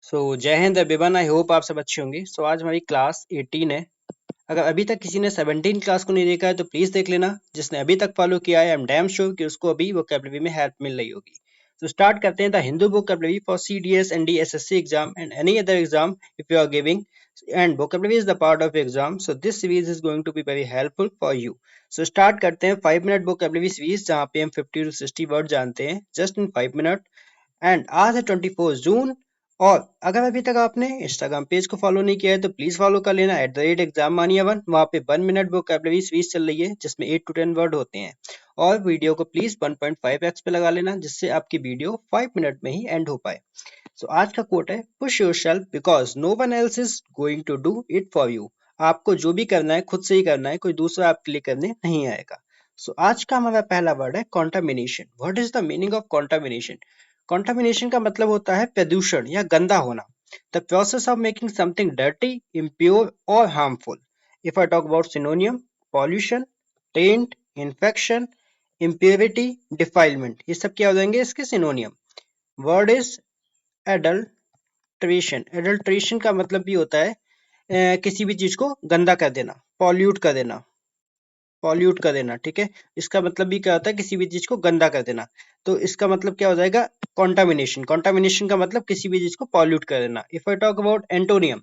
जय Hind everyone. I hope आप सब अच्छे होंगे। आज हमारी क्लास 18 है। अगर अभी तक किसी ने 17 क्लास को नहीं देखा है तो प्लीज देख लेना। जिसने अभी तक फॉलो किया है आई एम डैम श्योर कि उसको अभी वोकैबुलरी में हेल्प मिल रही होगी। स्टार्ट करते हैं। The Hindu vocabulary for CDS and SSC exam and any other exam if you are giving and vocabulary is the part of exam, so this series is going to be very helpful for you. Start करते हैं 5 minute vocabulary series जहाँ पे हम 50 to 60 word जानते हैं just in 5 minute. And आज है 24 जून। और अगर अभी तक आपने इंस्टाग्राम पेज को फॉलो नहीं किया है तो प्लीज फॉलो कर लेना @exammania1। वहाँ पे 1 मिनट वोकैबुलरी सीरीज चल रही है जिसमें 8 to 10 वर्ड होते हैं। और वीडियो को प्लीज 1.5x पे लगा लेना जिससे आपकी वीडियो 5 मिनट में ही एंड हो पाए। आज का कोट है, push yourself because no one else is going to do it for you. आपको जो भी करना है खुद से ही करना है, कोई दूसरा आपके लिए करने नहीं आएगा। आज का हमारा पहला वर्ड है contamination. What is the meaning of contamination? Contamination का मतलब होता है प्रदूषण या गंदा होना। The process of making something dirty, impure और harmful. If I talk about synonym, pollution, taint, infection, impurity, defilement, ये सब क्या हो जाएंगे इसके synonym. Word is adulteration. Adulteration का मतलब भी होता है किसी भी चीज को गंदा कर देना, पॉल्यूट कर देना, पॉल्यूट कर देना। ठीक है, इसका मतलब भी क्या होता है, किसी भी चीज को गंदा कर देना। तो इसका मतलब क्या हो जाएगा, कॉन्टामिनेशन। कॉन्टामिनेशन का मतलब किसी भी चीज को पॉल्यूट कर देना। If I talk about antonym,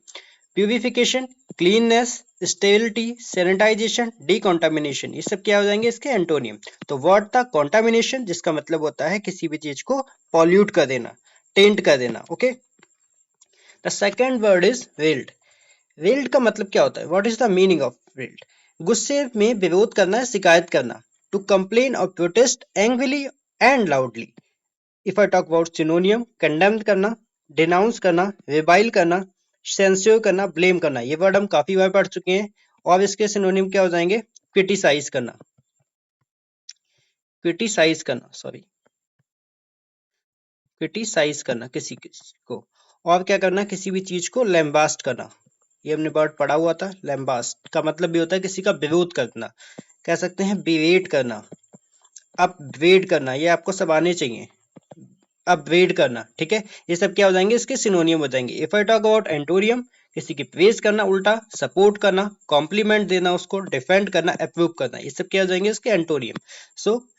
purification, cleanness, sterility, sanitization, decontamination, ये सब क्या हो जाएंगे इसके एंटोनियम। तो वर्ड था कॉन्टामिनेशन जिसका मतलब होता है किसी भी चीज को पॉल्यूट कर देना, टेंट कर देना। Okay, the second word is weld. Weld का मतलब क्या होता है, what is the meaning of weld? गुस्से में विरोध करना, शिकायत करना। टू कंप्लेन और protest angrily and loudly. If I talk about सिनोनियम, condemn करना, डिनाउंस करना, रिबाइल करना, सेंस्योर करना, ब्लेम करना। ये वर्ड हम काफी बार पढ़ चुके हैं। और इसके सिनोनियम क्या हो जाएंगे, क्रिटिसाइज करना, क्रिटिसाइज करना, सॉरी, क्रिटिसाइज करना किसी को। और क्या करना, किसी भी चीज को लैम्बास्ट करना। ये हमने वर्ड पढ़ा हुआ था। लैम्बास्ट का मतलब भी होता है किसी का विरोध करना, कह सकते हैं बिरेट करना, अपग्रेड करना। ये आपको सब आने चाहिए, अपग्रेड करना। ठीक है, ये सब क्या हो जाएंगे इसके सिनोनियम हो जाएंगे। If I talk about antonym, किसी की प्रेज करना, उल्टा सपोर्ट करना, कॉम्प्लीमेंट देना, उसको डिफेंड करना, अप्रूव करना, ये सब क्या हो जाएंगे इसके एंटोनियम।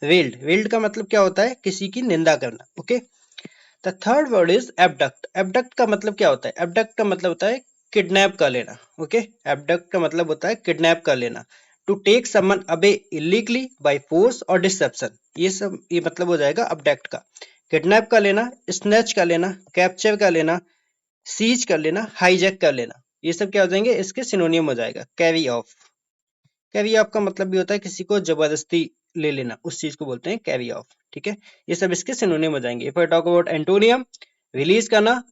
वेल्ड, वेल्ड का मतलब क्या होता है, किसी की निंदा करना। Okay, the third word is abduct. Abduct का मतलब क्या होता है, एबडक्ट का मतलब होता है किडनैप कर लेना। ओके, एबडक्ट का मतलब होता है किडनैप कर लेना। To take someone away illegally by force or deception, ये मतलब हो जाएगा अबडक्ट का। किडनैप कर लेना, स्नैच कर लेना, कैप्चर कर लेना, सीज कर लेना, हाईजैक कर लेना, ये सब क्या हो जाएंगे इसके सिनोनियम हो जाएगा। कैरी ऑफ, कैरी ऑफ का मतलब भी होता है किसी को जबरदस्ती ले लेना, उस चीज को बोलते हैं कैरी ऑफ। ठीक है, ये सब इसके सिनोनिम हो जाएंगे। If I talk about antonym, release करना,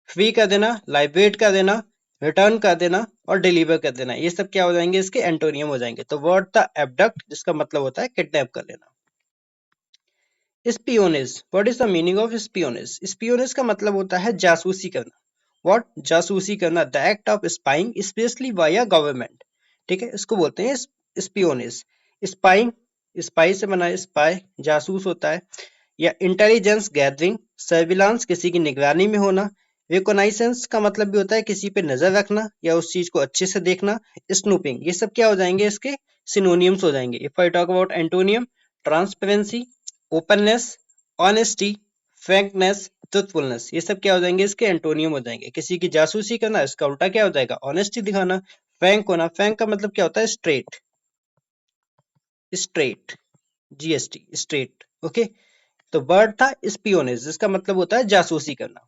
फ्री कर देना, लाइबरेट कर देना, रिटर्न कर देना और डिलीवर कर देना, ये सब क्या हो जाएंगे इसके एंटोनियम हो जाएंगे। तो वर्ड था एबडक्ट जिसका मतलब होता है किडनैप कर लेना। Espionage, what is the meaning of espionage? Espionage का मतलब होता है जासूसी करना। व्हाट, जासूसी करना, the act of spying especially by a government. ठीक है, इसको बोलते हैं स्पियोनेज। स्पाइंग, स्पाई से बना है स्पाई, जासूस होता है। या इंटेलिजेंस गैदरिंग, सर्विलांस, किसी की निगरानी में होना। रिकोनाइसेंस का मतलब भी होता है किसी पे नजर रखना या उस चीज को अच्छे से देखना। स्नूपिंग, ये सब क्या हो जाएंगे इसके सिनोनियम्स हो जाएंगे। If I talk about antonym, transparency, openness, honesty, frankness, truthfulness, ये सब क्या हो जाएंगे इसके एंटोनियम हो जाएंगे। किसी की जासूसी करना, इसका उल्टा क्या हो जाएगा, ऑनेस्टी दिखाना। फ्रैंक होना, फ्रैंक का मतलब क्या होता है, straight, straight, GST, straight. Okay, तो वर्ड था स्पियोनेज जिसका मतलब होता है जासूसी करना।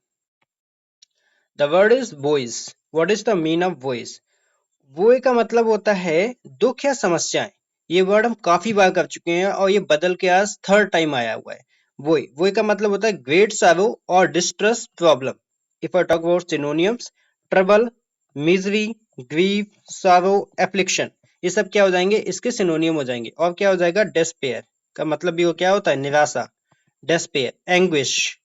The word is voice. What is the mean of voice? वोए का मतलब होता है दुख या समस्याएं। ये वर्ड हम काफी बार कर चुके हैं और ये बदल के आज थर्ड टाइम आया हुआ है। वोए, वोए का मतलब होता है ग्रेट सैरो और distress, problem. If I talk about synonyms, trouble, misery, grief, serow, affliction, ये सब क्या हो जाएंगे इसके सिनोनियम हो जाएंगे। और क्या हो जाएगा, डेस्पेयर का मतलब भी वो क्या होता है, निराशा, डेस्पेयर, एंग्विश,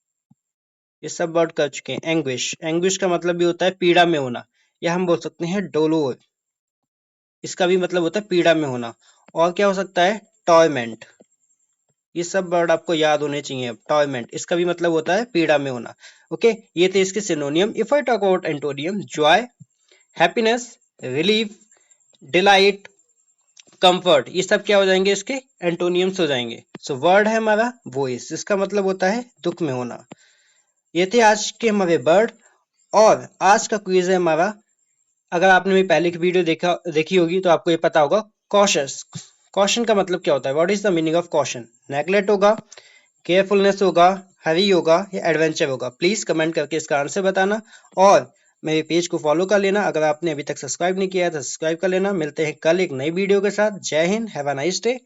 ये सब वर्ड कर चुके हैं। एंग्विश, एंग्विश का मतलब भी होता है पीड़ा में होना, या हम बोल सकते हैं डोलोर, इसका भी मतलब होता है पीड़ा में होना। और क्या हो सकता है, टॉर्मेंट, ये सब वर्ड आपको याद होने चाहिए। टॉर्मेंट, इसका भी मतलब होता है पीड़ा में होना। ओके, ये थे इसके सिनोनियम। If I talk about antonym, Joy, happiness, relief, delight, comfort, ये सब क्या हो जाएंगे, इसके एंटोनियम्स हो जाएंगे। सो वर्ड है हमारा वॉइस, जिसका मतलब होता है दुख में होना। ये थे आज के हमारे वर्ड। और आज का क्विज है हमारा, अगर आपने मेरी पहले की वीडियो देखी होगी तो आपको ये पता होगा, कॉशस। कॉशन का मतलब क्या होता है, what is the meaning of caution? Neglect होगा, केयरफुलनेस होगा, हरी होगा या एडवेंचर होगा? प्लीज कमेंट करके इसका आंसर बताना। और मेरे पेज को फॉलो कर लेना, अगर आपने अभी तक सब्सक्राइब नहीं किया है तो सब्सक्राइब कर लेना। मिलते हैं कल एक नई वीडियो के साथ। जय Hind, have a nice day.